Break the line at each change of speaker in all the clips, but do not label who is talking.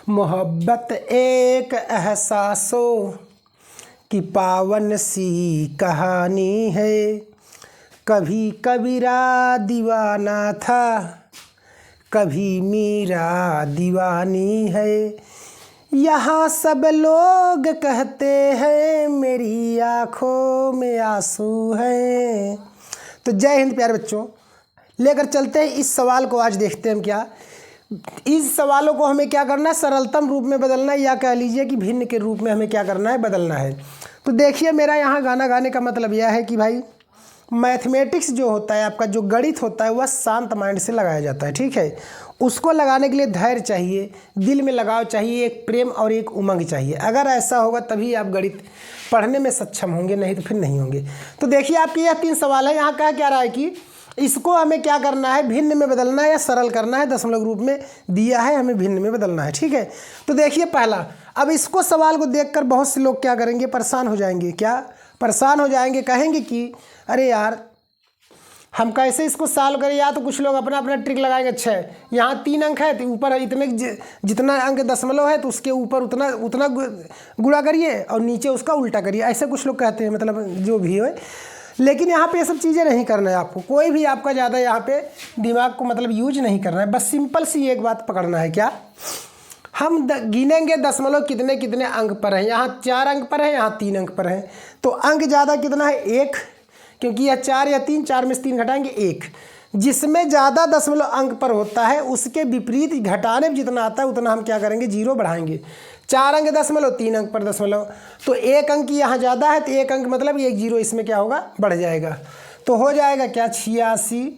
मोहब्बत एक एहसासो की पावन सी कहानी है। कभी कबीरा दीवाना था, कभी मीरा दीवानी है। यहाँ सब लोग कहते हैं मेरी आँखों में आंसू हैं। तो जय हिंद प्यारे बच्चों, लेकर चलते हैं इस सवाल को। आज देखते हैं हम क्या इस सवालों को हमें क्या करना है, सरलतम रूप में बदलना है, या कह लीजिए कि भिन्न के रूप में हमें क्या करना है, बदलना है। तो देखिए, मेरा यहाँ गाना गाने का मतलब यह है कि भाई मैथमेटिक्स जो होता है, आपका जो गणित होता है, वह शांत माइंड से लगाया जाता है। ठीक है, उसको लगाने के लिए धैर्य चाहिए, दिल में लगाव चाहिए, एक प्रेम और एक उमंग चाहिए। अगर ऐसा होगा तभी आप गणित पढ़ने में सक्षम होंगे, नहीं तो फिर नहीं होंगे। तो देखिए, आपके यह 3 सवाल है। यहाँ कह क्या रहा है कि इसको हमें क्या करना है, भिन्न में बदलना है या सरल करना है। दशमलव रूप में दिया है, हमें भिन्न में बदलना है। ठीक है, तो देखिए पहला, अब इसको सवाल को देखकर बहुत से लोग क्या करेंगे, परेशान हो जाएंगे। क्या परेशान हो जाएंगे, कहेंगे कि अरे यार हम कैसे इसको सॉल्व करें। या तो कुछ लोग अपना अपना ट्रिक लगाएंगे। अच्छा है, यहाँ 3 अंक है तो ऊपर इतने जितना अंक दशमलव है तो उसके ऊपर उतना गुणा करिए और नीचे उसका उल्टा करिए। ऐसे कुछ लोग कहते हैं, मतलब जो भी हो। लेकिन यहाँ पे ये सब चीज़ें नहीं करना है आपको। कोई भी आपका ज़्यादा यहाँ पे दिमाग को मतलब यूज नहीं करना है। बस सिंपल सी एक बात पकड़ना है। क्या हम गिनेंगे दशमलव कितने कितने अंक पर हैं। यहाँ 4 अंक पर है, यहाँ 3 अंक पर है। तो अंक ज़्यादा कितना है, 1, क्योंकि यह 4 या 3, 4 में से 3 घटाएंगे 1। जिसमें ज़्यादा दशमलव अंक पर होता है उसके विपरीत घटाने में जितना आता है उतना हम क्या करेंगे, 0 बढ़ाएंगे। 4 अंक दशमलव, 3 अंक पर दशमलव, तो 1 अंक यहाँ ज़्यादा है तो 1 अंक मतलब 1 0 इसमें क्या होगा, बढ़ जाएगा। तो हो जाएगा क्या, 86।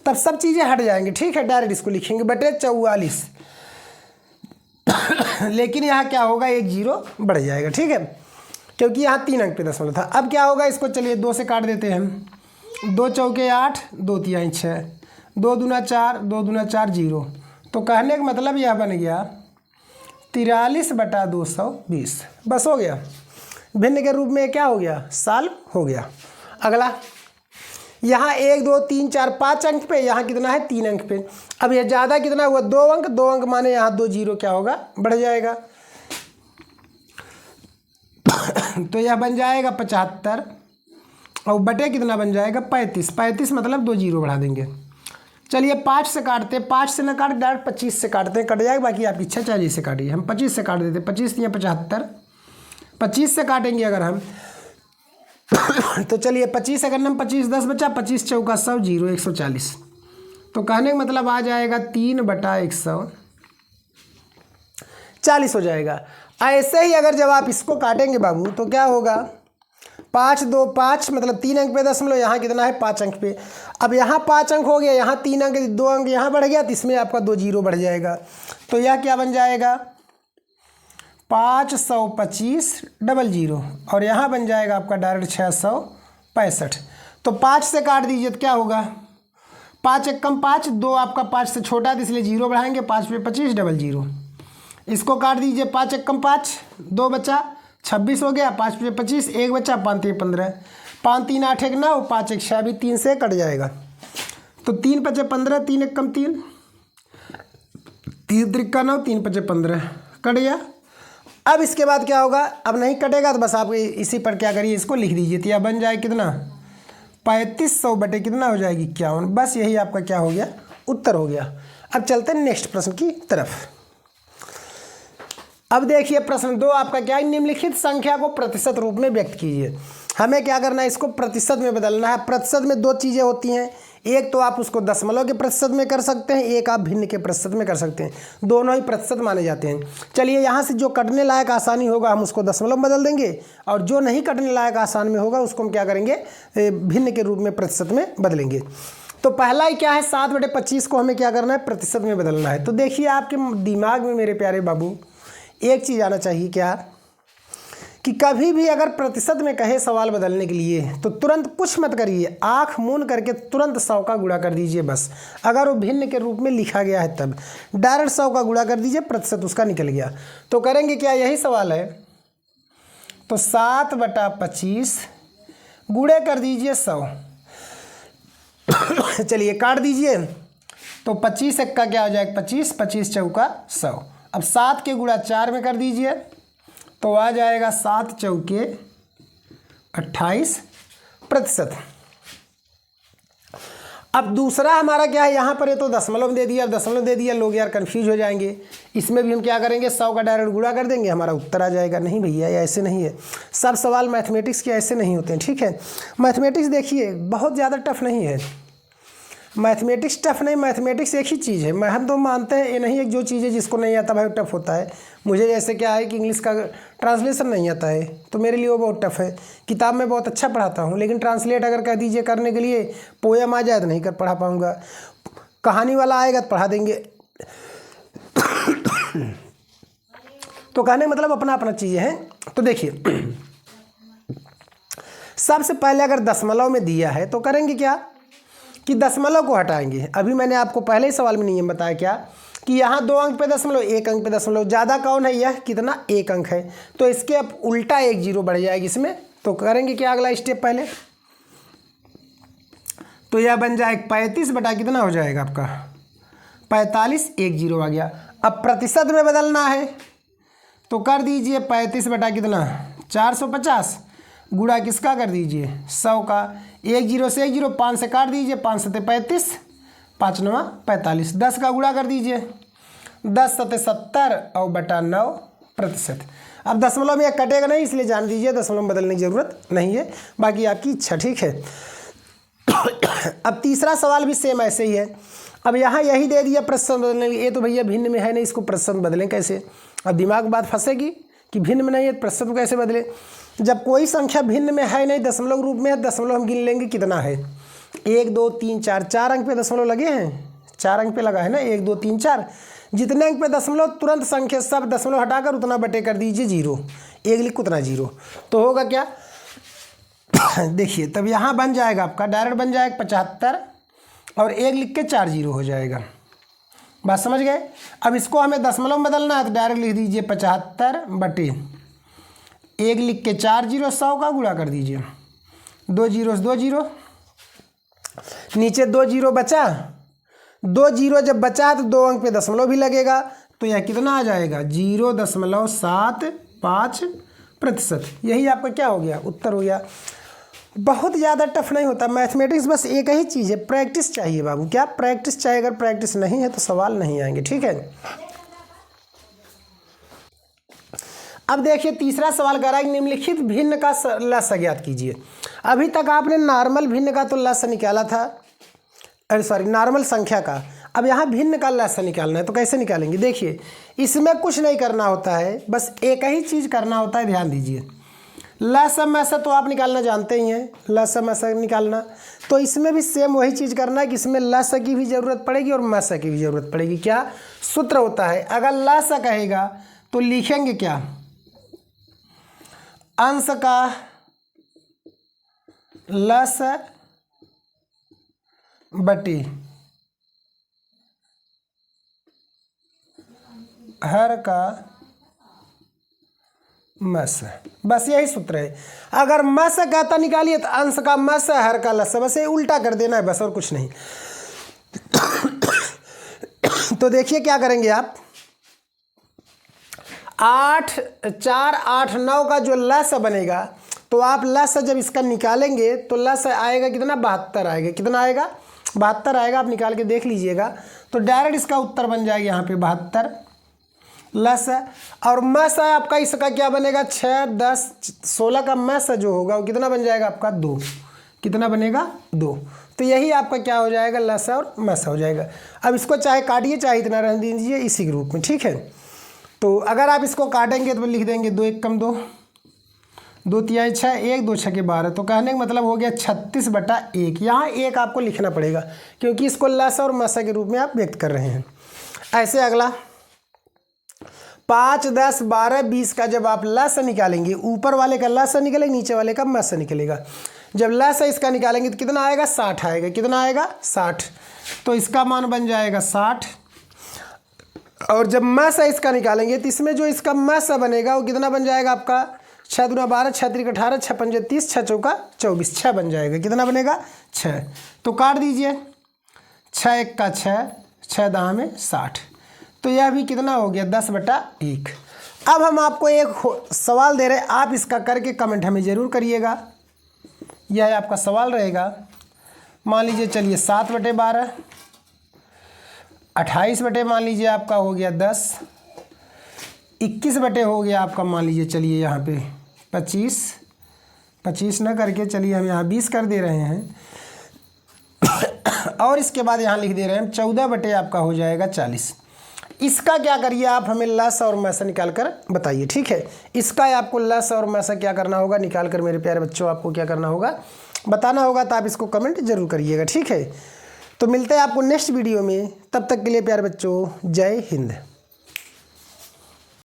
तब सब चीज़ें हट जाएंगी। ठीक है, डायरेक्ट इसको लिखेंगे बटे 44। लेकिन यहाँ क्या होगा, 1 0 बढ़ जाएगा। ठीक है, क्योंकि यहाँ 3 अंक पे दशमलव था। अब क्या होगा, इसको चलिए 2 से काट देते हैं हम। 2 चौके 8, 2 तिहाई 6, 2 दूना 4, 2 दूना 4 0। तो कहने का मतलब यह बन गया 43 बटा 220। बस हो गया, भिन्न के रूप में क्या हो गया, सॉल्व हो गया। अगला, यहाँ 1 2 3 4 5 अंक पे, यहाँ कितना है, 3 अंक पे। अब यह ज़्यादा कितना हुआ, 2 अंक। 2 अंक माने यहाँ 2 0 क्या होगा, बढ़ जाएगा। तो यह बन जाएगा 75 और बटे कितना बन जाएगा, 35। 35 मतलब 2 0 बढ़ा देंगे। चलिए 5 से काटते हैं, 5 से ना काट डायरेक्ट 25 से काटते हैं, कट जाएगा। बाकी आपकी इच्छा चाहिए से काटिए, हम 25 से काट देते हैं। 25 या 75, 25 से काटेंगे अगर हम तो चलिए 25 अगर हम 25 10 बचा, 25 चौका 100 0 140। तो कहने का मतलब आ जाएगा 3 बटा 140 हो जाएगा। ऐसे ही अगर जब आप इसको काटेंगे बाबू तो क्या होगा, 5 2 5 मतलब 3 अंक पे दशमलव, यहाँ कितना है, 5 अंक पे। अब यहाँ 5 अंक हो गया, यहाँ 3 अंक, 2 अंक यहाँ बढ़ गया, तो इसमें आपका 2 0 बढ़ जाएगा। तो यह क्या बन जाएगा, 525 00, और यहाँ बन जाएगा आपका डायरेक्ट 665। तो 5 से काट दीजिए तो क्या होगा, 5 1 कम 5, 2 आपका 5 से छोटा है इसलिए 0 बढ़ाएंगे, 5 पे 25 00। इसको काट दीजिए, 5 1 कम 5, 2 बचा, 26 हो गया। 5 पे 25, 1 बचा, 5 3 15, 5 3 8 1 9, 5 1 6 भी 3 से कट जाएगा। तो 3 5 15, 3 1 कम 3, 3 3 9, 3 5 15, कट गया। अब इसके बाद क्या होगा, अब नहीं कटेगा तो बस आप इसी पर क्या करिए, इसको लिख दीजिए। तो यह बन जाए कितना, 3500 बटे कितना हो जाएगी, 51। बस यही आपका क्या हो गया, उत्तर हो गया। अब चलते हैं नेक्स्ट प्रश्न की तरफ। अब देखिए प्रश्न 2 आपका क्या है, निम्नलिखित संख्या को प्रतिशत रूप में व्यक्त कीजिए। हमें क्या करना है, इसको प्रतिशत में बदलना है। प्रतिशत में 2 चीज़ें होती हैं, एक तो आप उसको दशमलव के प्रतिशत में कर सकते हैं, एक आप भिन्न के प्रतिशत में कर सकते हैं। दोनों ही प्रतिशत माने जाते हैं। चलिए यहाँ से जो कटने लायक आसानी होगा हम उसको दशमलव में बदल देंगे, और जो नहीं कटने लायक आसान में होगा उसको हम क्या करेंगे, भिन्न के रूप में प्रतिशत में बदलेंगे। तो पहला ही क्या है, 7 बटे 25 को हमें क्या करना है, प्रतिशत में बदलना है। तो देखिए आपके दिमाग में मेरे प्यारे बाबू एक चीज़ आना चाहिए, क्या कि कभी भी अगर प्रतिशत में कहे सवाल बदलने के लिए तो तुरंत कुछ मत करिए, आंख मूंद करके तुरंत 100 का गुणा कर दीजिए बस। अगर वो भिन्न के रूप में लिखा गया है तब डायरेक्ट 100 का गुणा कर दीजिए, प्रतिशत उसका निकल गया। तो करेंगे क्या, यही सवाल है। तो 7 बटा 25 गुणे कर दीजिए 100। चलिए काट दीजिए, तो 25 1 का क्या हो जाएगा, 25, 25 चौका 100। अब 7 के गुणा 4 में कर दीजिए तो आ जाएगा 7 चौके 28%। अब दूसरा हमारा क्या है, यहाँ पर ये तो दशमलव दे दिया, दशमलव दे दिया, लोग यार कंफ्यूज हो जाएंगे। इसमें भी हम क्या करेंगे, 100 का डायरेक्ट गुणा कर देंगे, हमारा उत्तर आ जाएगा। नहीं भैया, ये ऐसे नहीं है। सब सवाल मैथमेटिक्स के ऐसे नहीं होते हैं, ठीक है। मैथमेटिक्स देखिए बहुत ज़्यादा टफ नहीं है। मैथमेटिक्स टफ नहीं, मैथमेटिक्स एक ही चीज़ है। हम तो मानते हैं ये नहीं है जो चीज़ है जिसको नहीं आता भाई टफ होता है। मुझे जैसे क्या है कि इंग्लिश का ट्रांसलेशन नहीं आता है तो मेरे लिए वो बहुत टफ है। किताब में बहुत अच्छा पढ़ाता हूँ, लेकिन ट्रांसलेट अगर कह दीजिए करने के लिए, पोएम आ जाए तो नहीं कर पढ़ा पाऊँगा, कहानी वाला आएगा तो पढ़ा देंगे। तो कहने का मतलब अपना अपना चीज़ें हैं। तो देखिए सबसे पहले अगर दशमलव में दिया है तो करेंगे क्या कि दशमलव को हटाएंगे। अभी मैंने आपको पहले ही सवाल में नियम बताया क्या कि यहाँ 2 अंक पे दशमलव, 1 अंक पे दशमलव, ज़्यादा कौन है, यह कितना 1 अंक है, तो इसके अब उल्टा 1 जीरो बढ़ जाएगी इसमें। तो करेंगे क्या अगला स्टेप पहले, तो यह बन जाएगा 35 बटा कितना हो जाएगा आपका 45, 1 जीरो आ गया। अब प्रतिशत में बदलना है तो कर दीजिए 35 बटा कितना 450 गुणा किसका कर दीजिए 100 का, 1 जीरो से 1 जीरो, 5 से काट दीजिए, 5 सते 35, 5 9 45, 10 का गुणा कर दीजिए, 10 सते 70 और बटा 9%। अब दशमलव में कटेगा नहीं इसलिए जान दीजिए दशमलव में बदलने की ज़रूरत नहीं है, बाकी आपकी इच्छा, ठीक है। अब तीसरा सवाल भी सेम ऐसे ही है। अब यहाँ यही दे दिया प्रतिशत बदलने, ये तो भैया भिन्न में है नहीं, इसको प्रतिशत बदलें कैसे। अब दिमाग बात फंसेगी कि भिन्न में नहीं है प्रतिशत कैसे बदले। जब कोई संख्या भिन्न में है नहीं, दशमलव रूप में है, दशमलव हम गिन लेंगे कितना है, 1 2 3 4, 4 अंक पे दशमलव लगे हैं, 4 अंक पे लगा है ना, 1 2 3 4, जितने अंक पे दशमलव तुरंत संख्या सब दशमलव हटाकर उतना बटे कर दीजिए 0, 1 लिख उतना 0, तो होगा क्या देखिए तब यहाँ बन जाएगा आपका डायरेक्ट बन जाएगा 75 और 1 लिख के 4 जीरो हो जाएगा। बात समझ गए। अब इसको हमें दशमलव में बदलना है तो डायरेक्ट लिख दीजिए 75 बटे 1 लिख के 4 जीरो, 100 का गुणा कर दीजिए, 2 जीरो से 2 जीरो, नीचे 2 जीरो बचा, 2 जीरो जब बचा तो 2 अंक पे दशमलव भी लगेगा, तो यह कितना आ जाएगा 0.75%। यही आपका क्या हो गया उत्तर हो गया। बहुत ज़्यादा टफ नहीं होता मैथमेटिक्स, बस एक ही चीज़ है, प्रैक्टिस चाहिए बाबू। क्या प्रैक्टिस चाहिए, अगर प्रैक्टिस नहीं है तो सवाल नहीं आएंगे, ठीक है। अब देखिए तीसरा सवाल कह रहा है निम्नलिखित भिन्न का लस ज्ञात कीजिए। अभी तक आपने नॉर्मल भिन्न का तो लस निकाला था, अरे सॉरी नॉर्मल संख्या का, अब यहाँ भिन्न का लस निकालना है तो कैसे निकालेंगे। देखिए इसमें कुछ नहीं करना होता है, बस एक ही चीज़ करना होता है, ध्यान दीजिए। लसम ऐसा तो आप निकालना जानते ही हैं, लसम ऐसा निकालना, तो इसमें भी सेम वही चीज़ करना है कि इसमें लस की भी ज़रूरत पड़ेगी और मस की भी ज़रूरत पड़ेगी। क्या सूत्र होता है, अगर लस कहेगा तो लिखेंगे क्या, अंश का लस बटे हर का मस, बस यही सूत्र है। अगर मस कहता निकालिए तो अंश का मस, हर का लस, बस ये उल्टा कर देना है बस, और कुछ नहीं। तो देखिए क्या करेंगे आप, 8 4 8 9 का जो लस बनेगा, तो आप लस जब इसका निकालेंगे तो लस आएगा कितना 72 आएगा, कितना आएगा 72 आएगा, आप निकाल के देख लीजिएगा। तो डायरेक्ट इसका उत्तर बन जाएगा यहाँ पे 72 लस है, और मस है आपका इसका क्या बनेगा 6 10 16 का मस जो होगा वो कितना बन जाएगा आपका 2, कितना बनेगा 2। तो यही आपका क्या हो जाएगा लस और मस हो जाएगा। अब इसको चाहे काटिए चाहे इतना रहने दीजिए इसी के रूप में, ठीक है। तो अगर आप इसको काटेंगे तो लिख देंगे 2 1 कम 2, 2 3 6, 1 2 6 12, तो कहने का मतलब हो गया 36/1। यहाँ 1 आपको लिखना पड़ेगा क्योंकि इसको लस और मस के रूप में आप व्यक्त कर रहे हैं। ऐसे अगला 5 10 12 20 का जब आप लस निकालेंगे, ऊपर वाले का लस निकलेगा, नीचे वाले का मस निकलेगा। जब लस इसका निकालेंगे तो कितना आएगा 60 आएगा, कितना आएगा 60, तो इसका मान बन जाएगा 60। और जब मस इसका निकालेंगे तो इसमें जो इसका मस बनेगा वो कितना बन जाएगा आपका 6 दूना 12, 6 3 18, 6 5 30, 6 चौका 24, 6 बन जाएगा, कितना बनेगा 6। तो काट दीजिए, 6 1 का 6, 6 दाह में 60, तो यह भी कितना हो गया 10/1। अब हम आपको एक सवाल दे रहे हैं, आप इसका करके कमेंट हमें ज़रूर करिएगा। यह आपका सवाल रहेगा। मान लीजिए चलिए 7/12, 28 बटे मान लीजिए आपका हो गया 10, 21 बटे हो गया आपका मान लीजिए चलिए यहाँ पे 25 ना करके चलिए हम यहाँ 20 कर दे रहे हैं और इसके बाद यहाँ लिख दे रहे हैं 14 बटे आपका हो जाएगा 40। इसका क्या करिए आप हमें लस और मैसा निकाल कर बताइए, ठीक है। इसका आपको लस और मैसा क्या करना होगा निकाल कर मेरे प्यारे बच्चों आपको क्या करना होगा बताना होगा। तो आप इसको कमेंट जरूर करिएगा, ठीक है। तो मिलते हैं आपको नेक्स्ट वीडियो में, तब तक के लिए प्यारे बच्चों जय हिंद।